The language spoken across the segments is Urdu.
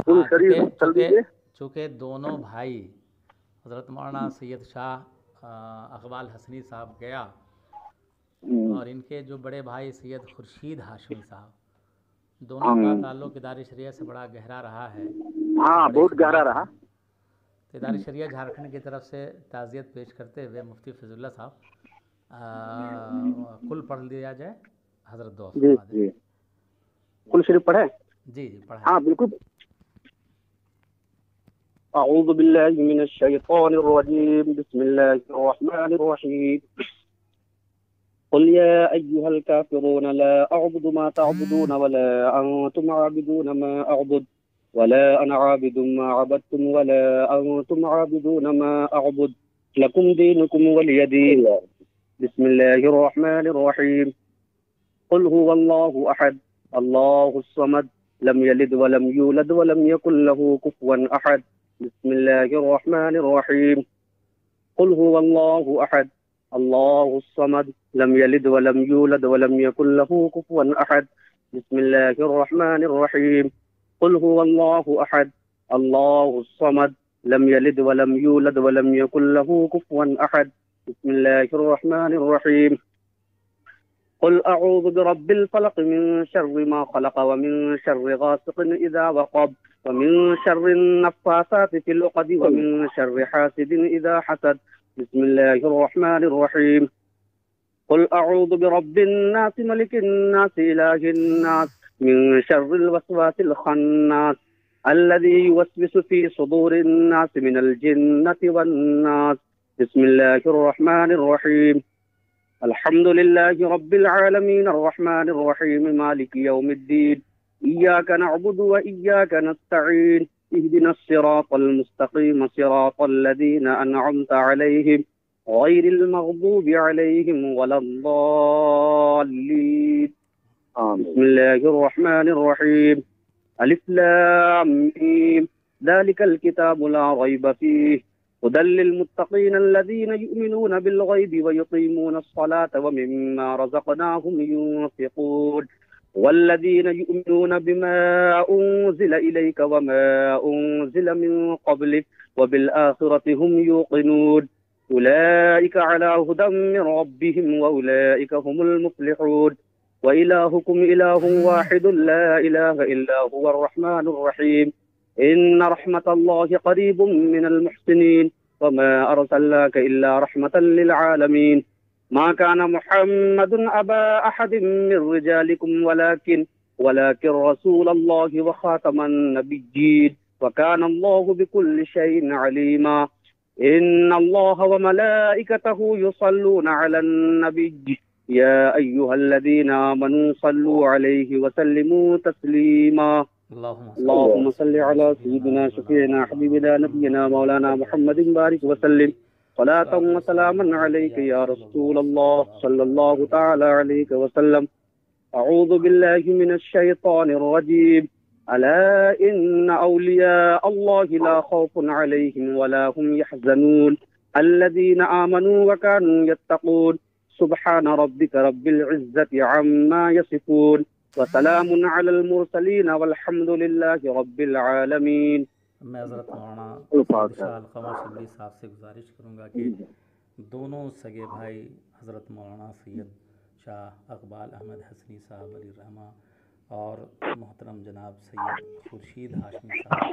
درود شریف چل چونکہ دیجیے. چونکہ دونوں بھائی حضرت مولانا سید شاہ اقبال حسنی صاحب گیا اور ان کے جو بڑے بھائی سید خورشید ہاشمی صاحب، دونوں کا تعلق ادارِ شریعت سے بڑا گہرا رہا ہے، ہاں بڑے بہت گہرا خدمات رہا. ہیں. تو ادارِ شریعت جھارکھنڈ کی طرف سے تعزیت پیش کرتے ہوئے مفتی فیض اللہ صاحب کل پڑھ لیا جائے. حضرت دعا جی فرما دیں. جی کل شریف پڑھے. جی جی پڑھائیں. ہاں بالکل. اعوذ باللہ من الشیطان الرجیم بسم اللہ الرحمن الرحیم. قل يا أيها الكافرون لا أعبد ما تعبدون ولا أنتم عابدون ما أعبد ولا أنا عابد ما عبدتم ولا أنتم عابدون ما أعبد لكم دينكم ولي دين. بسم الله الرحمن الرحيم. قل هو الله أحد الله الصمد لم يلد ولم يولد ولم يكن له كفوا أحد. بسم الله الرحمن الرحيم. قل هو الله أحد الله الصمد لم يلد ولم يولد ولم يكن له كفوا أحد. بسم الله الرحمن الرحيم. قل هو الله أحد الله الصمد لم يلد ولم يولد ولم يكن له كفوا أحد. بسم الله الرحمن الرحيم. قل أعوذ برب الفلق من شر ما خلق ومن شر غاسق إذا وقب ومن شر النفاثات في العقد ومن شر حاسد إذا حسد. بسم الله الرحمن الرحيم. قل أعوذ برب الناس ملك الناس إله الناس من شر الوسواس الخناس الذي يوسوس في صدور الناس من الجنة والناس. بسم الله الرحمن الرحيم. الحمد لله رب العالمين الرحمن الرحيم مالك يوم الدين إياك نعبد وإياك نستعين اهدنا الصراط المستقيم صراط الذين أنعمت عليهم غير المغضوب عليهم ولا الضالين. بسم الله الرحمن الرحيم. ألف لام ميم ذلك الكتاب لا ريب فيه هدى للمتقين الذين يؤمنون بالغيب ويقيمون الصلاة ومما رزقناهم ينفقون والذين يؤمنون بما أنزل إليك وما أنزل من قبلك وبالآخرة هم يوقنون أولئك على هدى من ربهم وأولئك هم المفلحون. وإلهكم إله واحد لا إله إلا هو الرحمن الرحيم. إن رحمة الله قريب من المحسنين وما أرسلناك إلا رحمة للعالمين. ما كان محمد أبا أحد من رجالكم ولكن رسول الله وخاتم النبيين وكان الله بكل شيء عليما. إن الله وملائكته يصلون على النبي يا أيها الذين آمنوا صلوا عليه وسلموا تسليما. اللهم صل على سيدنا شفيعنا حبيبنا نبينا مولانا محمد بارك وسلم صلاة وسلاما عليك يا رسول الله صلى الله تعالى عليك وسلم. أعوذ بالله من الشيطان الرجيم. ألا إن أولياء الله لا خوف عليهم ولا هم يحزنون الذين آمنوا وكانوا يتقون. سبحان ربك رب العزة عما يصفون وسلام على المرسلين والحمد لله رب العالمین. میں حضرت مولانا شاہ القمر شبلی صاحب سے گزارش کروں گا کہ دونوں سگے بھائی حضرت مولانا سید شاہ اقبال احمد حسنی صاحب علیہ الرحمہ اور محترم جناب سید خورشید ہاشمی صاحب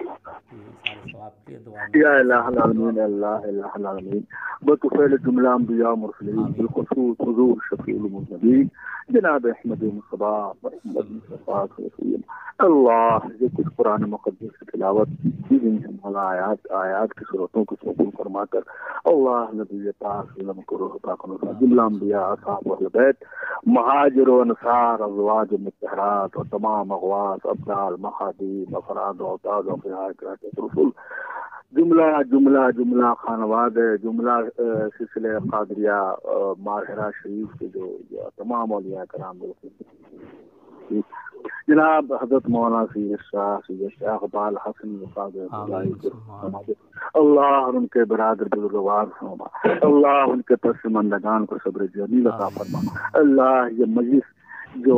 کی سارے ثواب کے لیے دعا یا الہ العالمین اللہ الہ العالمین بطفیل جملہ انبیاء مرسلین بالخصوص حضور شفیع المذنبین جناب احمد مصطفیٰ محمد مصطفیٰ رسول اللہ. جو کچھ قرآن مقدس کی تلاوت کی گئی ہے مولا آیات کی صورتوں کو قبول فرما کر اللہ نبی پاک صلی اللہ علیہ وسلم جملہ انبیاء اصحاب اہل بیت مہاجر و انصار ازواج مطہرات اور تمام اغواص ابدال مخادیم افراد و اوتاد و رسول جملہ خانواد جملہ سلسلہ قادریہ ماہرہ شریف کے جو تمام اولیاء کرام جناب حضرت مولانا سید شاہ اقبال حسن اللہ ان کے برادر بزرگوار فرما اللہ ان کے پسماندگان کو صبر جمیل عطا فرما. اللہ یہ مجلس جو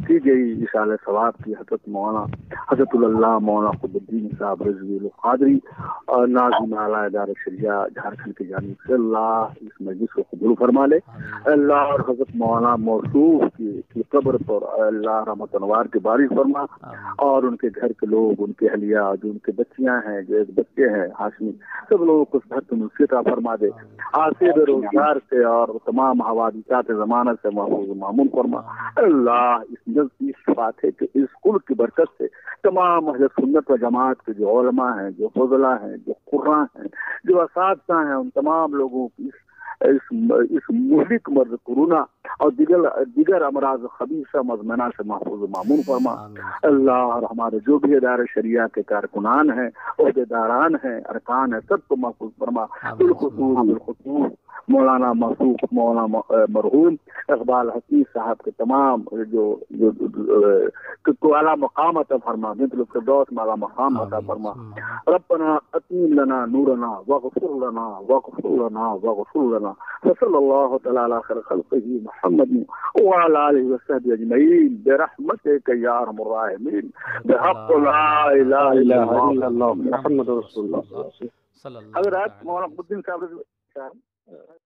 کی گئی اشارہ ثواب کی حضرت مولانا حضرت اللہ مولانا قطب الدین صاحب رضوی القادری اور ناظم اعلیٰ ادارہ شریعہ جھارکھنڈ کی جانب سے اللہ اس مجلس کو قبول فرما لے. اللہ اور حضرت مولانا موصوف کی قبر پر اللہ رحمت انوار کی بارش فرما اور ان کے گھر کے لوگ ان کے اہلیہ جو ان کے بچیاں ہیں جو ایک بچے ہیں ہاشمی سب لوگوں کو گھر کو نصیحت فرما دے. آصف روزگار سے اور تمام حوادثات زمانہ سے محفوظ معمول فرما. اللہ اس بات ہے کہ اس کل کی برکت سے تمام اہل سنت و جماعت کے جو علماء ہیں جو فضلہ ہیں جو قراء ہیں جو اساتذہ ہیں ان تمام لوگوں کی اس مہلک مرض کورونا اور دیگر امراض خبیثہ مزمنہ سے محفوظ معمول فرما. اللہ اور ہمارے جو بھی ادارہ شریعہ کے کارکنان ہیں عہدیداران ہیں ارکان ہیں سب کو محفوظ فرما. بالخصوص مولانا موصوف مولانا مرحوم اقبال حسین صاحب کے تمام جو اعلیٰ مقام عطا فرما مثل الفردوس میں اعلیٰ مقام عطا فرما. ربنا اتم لنا نورنا واغفر لنا واغفر لنا وصلی اللہ تعالی علی خیر خلقہ محمد وعلى آلہ وصحبہ اجمعین برحمتک یا ارحم الراحمین بحق لا الہ الا اللہ محمد رسول اللہ. حضرات مولانا قطب الدین صاحب